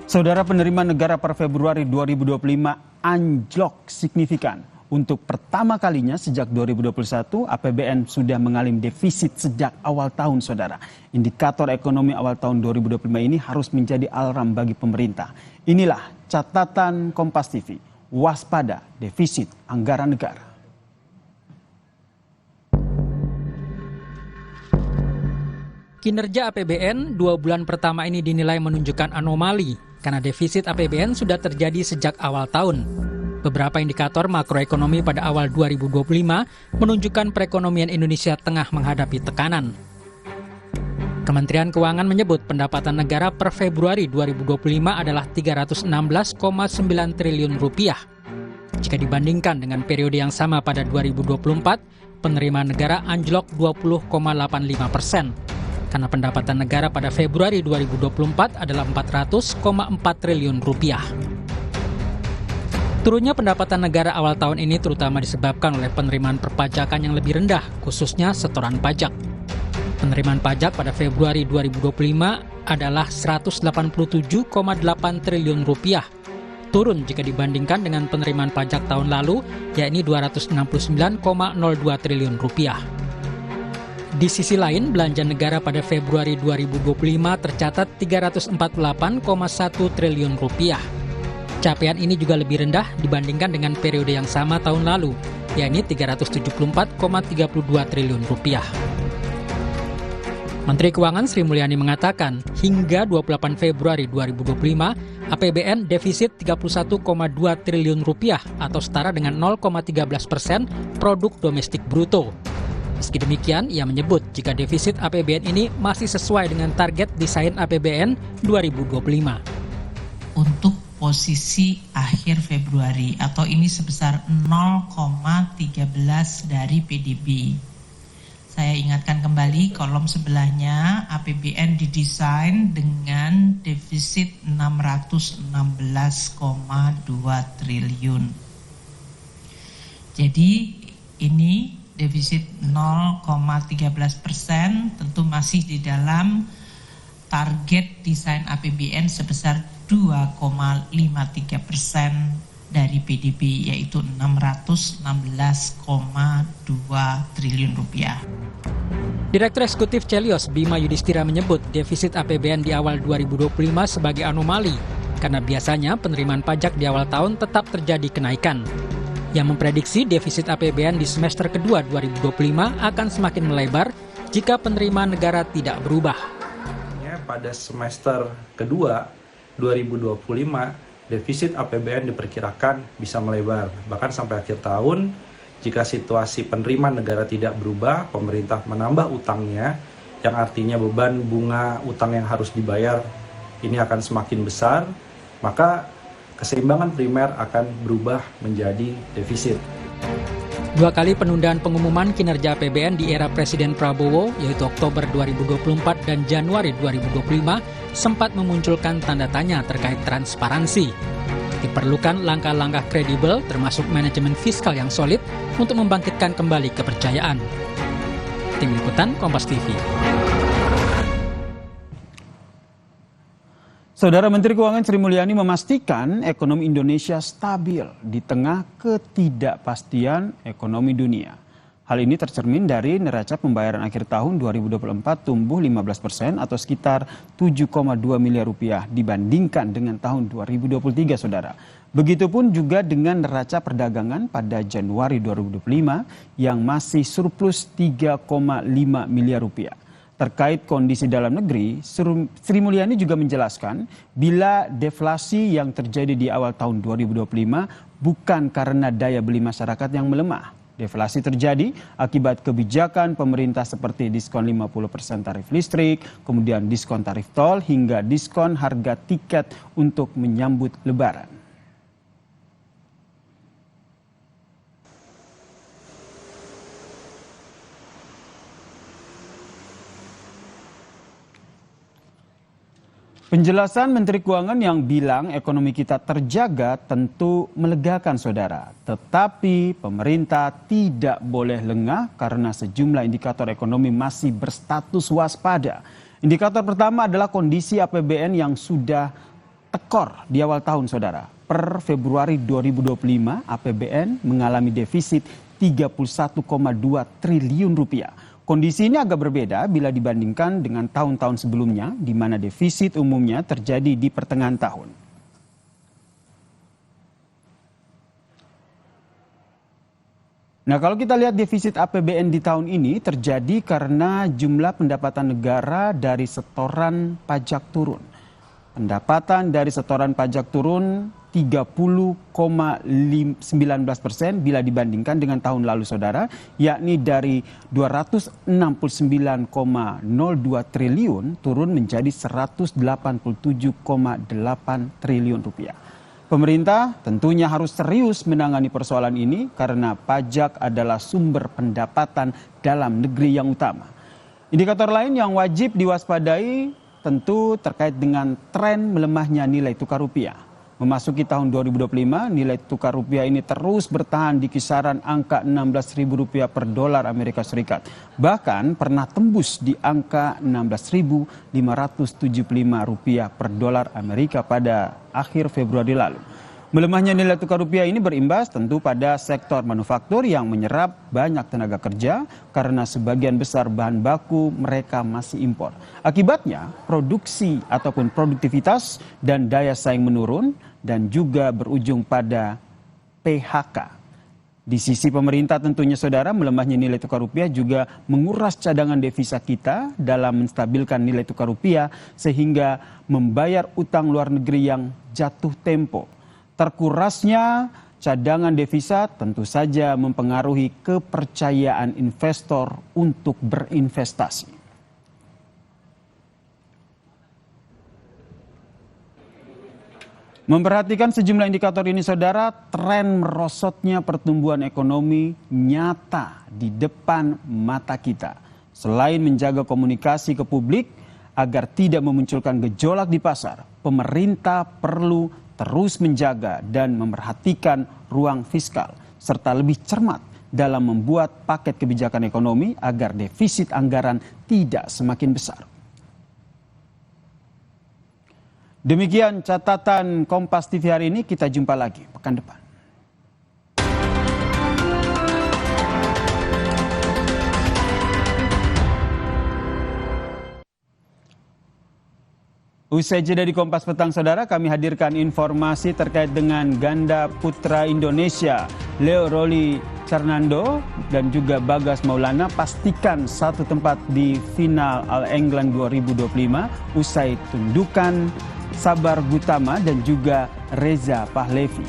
Saudara, penerimaan negara per Februari 2025 anjlok signifikan. Untuk pertama kalinya sejak 2021, APBN sudah mengalami defisit sejak awal tahun, saudara. Indikator ekonomi awal tahun 2025 ini harus menjadi alarm bagi pemerintah. Inilah catatan Kompas TV, waspada defisit anggaran negara. Kinerja APBN 2 bulan pertama ini dinilai menunjukkan anomali karena defisit APBN sudah terjadi sejak awal tahun. Beberapa indikator makroekonomi pada awal 2025 menunjukkan perekonomian Indonesia tengah menghadapi tekanan. Kementerian Keuangan menyebut pendapatan negara per Februari 2025 adalah 316,9 triliun rupiah. Jika dibandingkan dengan periode yang sama pada 2024, penerimaan negara anjlok 20,85%. Karena pendapatan negara pada Februari 2024 adalah 400,4 triliun rupiah. Turunnya pendapatan negara awal tahun ini terutama disebabkan oleh penerimaan perpajakan yang lebih rendah, khususnya setoran pajak. Penerimaan pajak pada Februari 2025 adalah 187,8 triliun rupiah, turun jika dibandingkan dengan penerimaan pajak tahun lalu, yakni 269,02 triliun rupiah. Di sisi lain, belanja negara pada Februari 2025 tercatat 348,1 triliun rupiah. Capaian ini juga lebih rendah dibandingkan dengan periode yang sama tahun lalu, yakni 374,32 triliun rupiah. Menteri Keuangan Sri Mulyani mengatakan, hingga 28 Februari 2025, APBN defisit 31,2 triliun rupiah atau setara dengan 0,13% produk domestik bruto. Meski demikian, ia menyebut jika defisit APBN ini masih sesuai dengan target desain APBN 2025. Untuk posisi akhir Februari atau ini sebesar 0,13 dari PDB. Saya ingatkan kembali kolom sebelahnya, APBN didesain dengan defisit 616,2 triliun. Jadi ini defisit 0,13% tentu masih di dalam target desain APBN sebesar 2,53% dari PDB, yaitu 616,2 triliun rupiah. Direktur Eksekutif Celios Bima Yudhistira menyebut defisit APBN di awal 2025 sebagai anomali karena biasanya penerimaan pajak di awal tahun tetap terjadi kenaikan. Yang memprediksi defisit APBN di semester kedua 2025 akan semakin melebar jika penerimaan negara tidak berubah. Pada semester kedua 2025, defisit APBN diperkirakan bisa melebar. Bahkan sampai akhir tahun, jika situasi penerimaan negara tidak berubah, pemerintah menambah utangnya, yang artinya beban bunga utang yang harus dibayar ini akan semakin besar, maka keseimbangan primer akan berubah menjadi defisit. 2 kali penundaan pengumuman kinerja APBN di era Presiden Prabowo, yaitu Oktober 2024 dan Januari 2025, sempat memunculkan tanda tanya terkait transparansi. Diperlukan langkah-langkah kredibel termasuk manajemen fiskal yang solid untuk membangkitkan kembali kepercayaan. Tim Liputan Kompas TV. Saudara, Menteri Keuangan Sri Mulyani memastikan ekonomi Indonesia stabil di tengah ketidakpastian ekonomi dunia. Hal ini tercermin dari neraca pembayaran akhir tahun 2024 tumbuh 15% atau sekitar 7,2 miliar rupiah dibandingkan dengan tahun 2023, saudara. Begitupun juga dengan neraca perdagangan pada Januari 2025 yang masih surplus 3,5 miliar rupiah. Terkait kondisi dalam negeri, Sri Mulyani juga menjelaskan bila deflasi yang terjadi di awal tahun 2025 bukan karena daya beli masyarakat yang melemah. Deflasi terjadi akibat kebijakan pemerintah seperti diskon 50% tarif listrik, kemudian diskon tarif tol hingga diskon harga tiket untuk menyambut Lebaran. Penjelasan Menteri Keuangan yang bilang ekonomi kita terjaga tentu melegakan, saudara. Tetapi pemerintah tidak boleh lengah karena sejumlah indikator ekonomi masih berstatus waspada. Indikator pertama adalah kondisi APBN yang sudah tekor di awal tahun, saudara. Per Februari 2025, APBN mengalami defisit 31,2 triliun rupiah. Kondisi ini agak berbeda bila dibandingkan dengan tahun-tahun sebelumnya, di mana defisit umumnya terjadi di pertengahan tahun. Nah, kalau kita lihat defisit APBN di tahun ini terjadi karena jumlah pendapatan negara dari setoran pajak turun. Pendapatan dari setoran pajak turun 30,19% bila dibandingkan dengan tahun lalu, saudara, yakni dari 269,02 triliun turun menjadi 187,8 triliun rupiah. Pemerintah tentunya harus serius menangani persoalan ini karena pajak adalah sumber pendapatan dalam negeri yang utama. Indikator lain yang wajib diwaspadai tentu terkait dengan tren melemahnya nilai tukar rupiah. Memasuki tahun 2025, nilai tukar rupiah ini terus bertahan di kisaran angka Rp16.000 per dolar Amerika Serikat. Bahkan pernah tembus di angka Rp16.575 per dolar Amerika pada akhir Februari lalu. Melemahnya nilai tukar rupiah ini berimbas tentu pada sektor manufaktur yang menyerap banyak tenaga kerja karena sebagian besar bahan baku mereka masih impor. Akibatnya produksi ataupun produktivitas dan daya saing menurun dan juga berujung pada PHK. Di sisi pemerintah tentunya, saudara, melemahnya nilai tukar rupiah juga menguras cadangan devisa kita dalam menstabilkan nilai tukar rupiah sehingga membayar utang luar negeri yang jatuh tempo. Terkurasnya cadangan devisa tentu saja mempengaruhi kepercayaan investor untuk berinvestasi. Memperhatikan sejumlah indikator ini, saudara, tren merosotnya pertumbuhan ekonomi nyata di depan mata kita. Selain menjaga komunikasi ke publik agar tidak memunculkan gejolak di pasar, pemerintah perlu terus menjaga dan memperhatikan ruang fiskal, serta lebih cermat dalam membuat paket kebijakan ekonomi agar defisit anggaran tidak semakin besar. Demikian catatan Kompas TV hari ini, kita jumpa lagi pekan depan. Usai jeda di Kompas Petang, saudara, kami hadirkan informasi terkait dengan ganda putra Indonesia, Leo Roli Cernando dan juga Bagas Maulana pastikan satu tempat di final All England 2025 usai tundukan Sabar Gutama dan juga Reza Pahlevi.